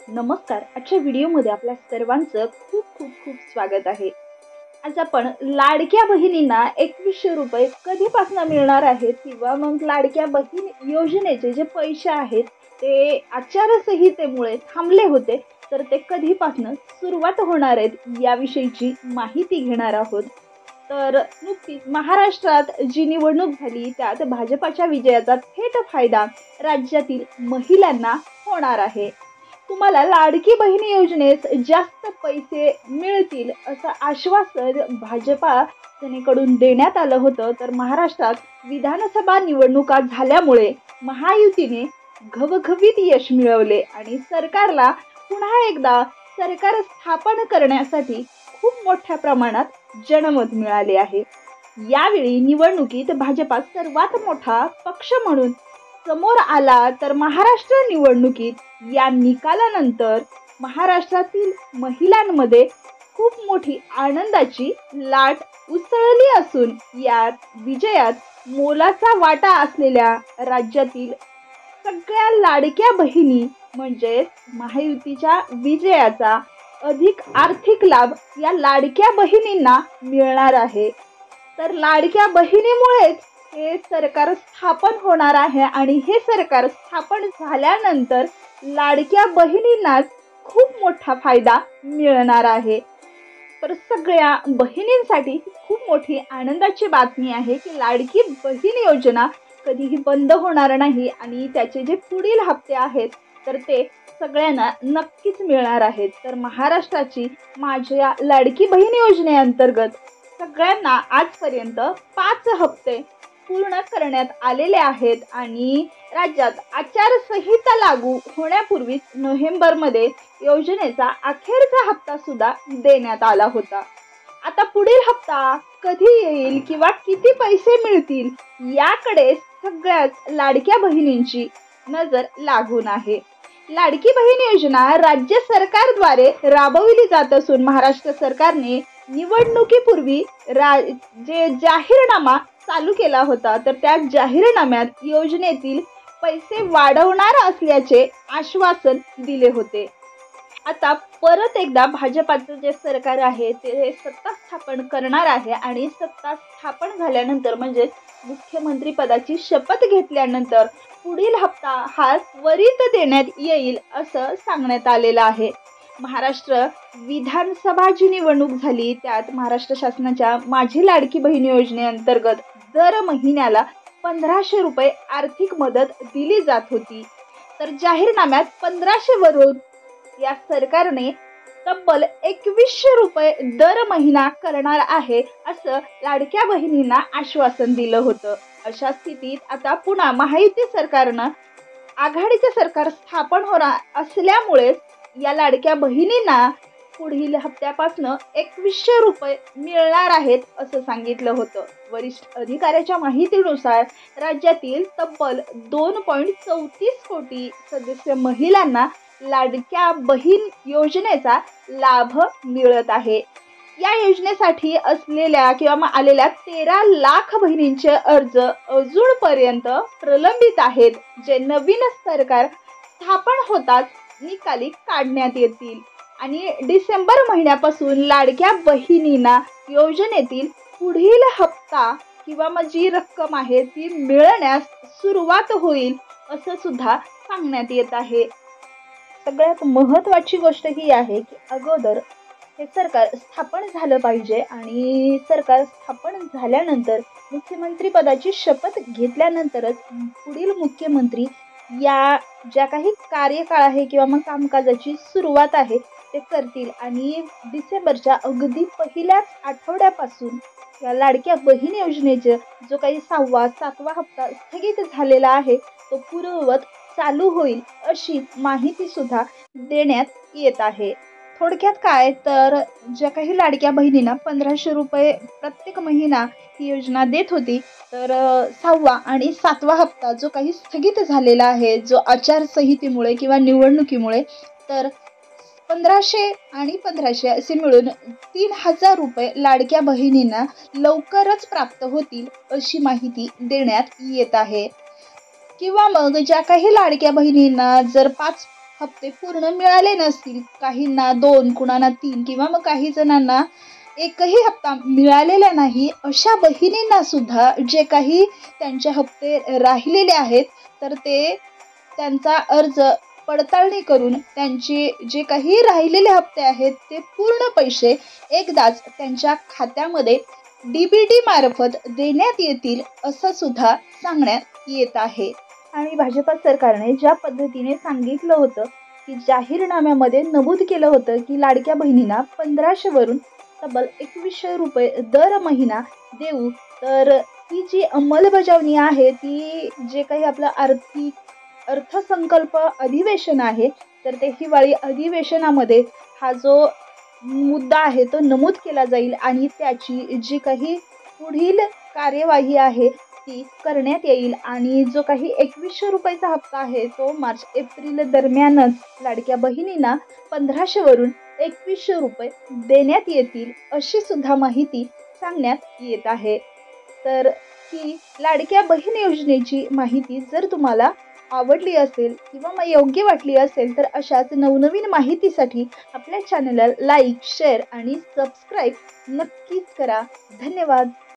नमस्कार. आजच्या व्हिडिओमध्ये आपल्या सर्वांचं खूप खूप खूप स्वागत आहे. आज आपण लाडक्या बहिणींना 2100 रुपये कधीपासून मिळणार आहेत किंवा मग लाडक्या बहीण योजनेचे जे पैसे आहेत ते आचारसंहितेमुळे थांबले होते, तर ते कधीपासून सुरुवात होणार आहेत याविषयीची माहिती घेणार आहोत. तर नुकतीच महाराष्ट्रात जी निवडणूक झाली त्यात भाजपाच्या विजयाचा थेट फायदा राज्यातील महिलांना होणार आहे. तुम्हाला लाडकी बहीण योजनेत जास्त पैसे मिळतील असं आश्वासन भाजपा सेनेकडून देण्यात आलं होतं. तर महाराष्ट्रात विधानसभा निवडणुका झाल्यामुळे महायुतीने घवघवीत यश मिळवले आणि सरकारला पुन्हा एकदा सरकार स्थापन करण्यासाठी खूप मोठ्या प्रमाणात जनमत मिळाले आहे. यावेळी निवडणुकीत भाजपा सर्वात मोठा पक्ष म्हणून समोर आला. तर महाराष्ट्र निवडणुकीत या निकालानंतर महाराष्ट्रातील महिलांमध्ये खूप मोठी आनंदाची लाट उसळली असून यात विजयात मोलाचा वाटा असलेल्या राज्यातील सगळ्या लाडक्या बहिणी म्हणजेच महायुतीच्या विजयाचा अधिक आर्थिक लाभ या लाडक्या बहिणींना मिळणार आहे. तर लाडक्या बहिणीमुळेच हे सरकार स्थापन होणार आहे आणि हे सरकार स्थापन झाल्यानंतर लाडक्या बहिणींनाच खूप मोठा फायदा मिळणार आहे. तर सगळ्या बहिणींसाठी खूप मोठी आनंदाची बातमी आहे की लाडकी बहीण योजना कधीही बंद होणार नाही आणि त्याचे जे पुढील हप्ते आहेत तर ते सगळ्यांना नक्कीच मिळणार आहेत. तर महाराष्ट्राची माझ्या लाडकी बहीण योजनेअंतर्गत सगळ्यांना आजपर्यंत 5 हप्ते पूर्ण करण्यात आलेले आहेत आणि राज्यात आचारसंहिता लागू होण्यापूर्वीच नोव्हेंबरमध्ये योजनेचा अखेरचा हप्ता सुद्धा देण्यात आला होता. आता पुढील हप्ता कधी येईल किंवा किती पैसे मिळतील याकडे सगळ्याच लाडक्या बहिणींची नजर लागून आहे. लाडकी बहीण योजना राज्य सरकारद्वारे राबविली जात असून महाराष्ट्र सरकारने निवडणुकीपूर्वी जे जाहीरनामा चालू केला होता तर त्या जाहीरनाम्यात योजनेतील पैसे वाढवणार असल्याचे आश्वासन दिले होते. आता परत एकदा भाजपाचं जे सरकार आहे ते सत्ता स्थापन करणार आहे आणि सत्ता स्थापन झाल्यानंतर म्हणजे मुख्यमंत्री पदाची शपथ घेतल्यानंतर पुढील हप्ता हा त्वरित देण्यात येईल असं सांगण्यात आलेलं आहे. महाराष्ट्र विधानसभा जी निवडणूक झाली त्यात महाराष्ट्र शासनाच्या माझी लाडकी बहीण योजनेअंतर्गत दर महिन्याला 1500 रुपये आर्थिक मदत दिली जात होती. तर जाहीरनाम्यात 1500 वरून या सरकारने तब्बल 2100 रुपये दर महिना करणार आहे असं लाडक्या बहिणींना आश्वासन दिलं होतं. अशा स्थितीत आता पुन्हा महायुती सरकारनं आघाडीचे सरकार स्थापन होणार असल्यामुळे या लाडक्या बहिणींना पुढील हप्त्यापासून 2100 रुपये मिळणार आहेत असं सांगितलं होतं. वरिष्ठ अधिकाऱ्याच्या माहितीनुसार राज्यातील तब्बल 2.34 कोटी सदस्य महिलांना लाडक्या बहीण योजनेचा लाभ मिळत आहे. या योजनेसाठी असलेल्या किंवा आलेल्या 13 लाख बहिणींचे अर्ज अजूनपर्यंत प्रलंबित आहेत, जे नवीन सरकार स्थापन होताच निकाली काढण्यात येतील आणि डिसेंबर महिन्यापासून लाडक्या बहिणींना योजनेतील पुढील हप्ता किंवा मग जी रक्कम आहे ती मिळण्यास सुरुवात होईल असं सुद्धा सांगण्यात येत आहे. सगळ्यात महत्त्वाची गोष्ट ही आहे की अगोदर हे सरकार स्थापन झालं पाहिजे आणि सरकार स्थापन झाल्यानंतर मुख्यमंत्री पदाची शपथ घेतल्यानंतरच पुढील मुख्यमंत्री या ज्या काही कार्यकाळ आहे किंवा मग कामकाजाची सुरुवात आहे ते करतील आणि डिसेंबरच्या अगदी पहिल्याच आठवड्यापासून या लाडक्या बहीण योजनेचे जो काही 6वा 7वा हप्ता स्थगित झालेला आहे तो पूर्ववत चालू होईल अशी माहिती सुद्धा देण्यात येत आहे. थोडक्यात काय तर ज्या काही लाडक्या बहिणींना 1500 रुपये प्रत्येक महिना ही योजना देत होती तर 6वा आणि 7वा हप्ता जो काही स्थगित झालेला आहे जो आचारसंहितेमुळे किंवा निवडणुकीमुळे तर 1500 आणि 1500 असे मिळून 3000 रुपये लाडक्या बहिणींना लवकरच प्राप्त होतील अशी माहिती देण्यात येत आहे. किंवा मग ज्या काही लाडक्या बहिणींना जर 5 हप्ते पूर्ण मिळाले नसतील, काहींना 2, कुणाला 3 किंवा मग काही जणांना एकही हप्ता मिळालेला नाही, अशा बहिणींना सुद्धा जे काही त्यांचे हप्ते राहिलेले आहेत, तर ते त्यांचा अर्ज पडताळणी करून त्यांचे जे काही राहिलेले हप्ते आहेत ते पूर्ण पैसे एकदाच त्यांच्या खात्यामध्ये DBT मार्फत देण्यात येतील असं सुद्धा सांगण्यात येत आहे. आणि भाजप सरकारने ज्या पद्धतीने सांगितलं होतं की जाहीरनाम्यामध्ये नमूद केलं होतं की लाडक्या बहिणींना 1500 वरून तब्बल 2100 रुपये दर महिना देऊ, तर ही जी अंमलबजावणी आहे ती जे काही आपलं अर्थसंकल्प अधिवेशन आहे, तर ते हिवाळी अधिवेशनामध्ये हा जो मुद्दा आहे तो नमूद केला जाईल आणि त्याची जी काही पुढील कार्यवाही आहे ती करण्यात येईल. आणि जो काही 2100 रुपयाचा हप्ता आहे तो मार्च-एप्रिल दरम्यानच लाडक्या बहिणींना 1500 वरून 2100 रुपये देण्यात येतील अशी सुद्धा माहिती सांगण्यात येत आहे. तर ही लाडक्या बहीण योजनेची माहिती जर तुम्हाला आवडली असेल किंवा मग योग्य वाटली असेल, तर अशाच नवनवीन माहितीसाठी आपल्या चॅनलला लाईक, शेअर आणि सबस्क्राईब नक्कीच करा. धन्यवाद.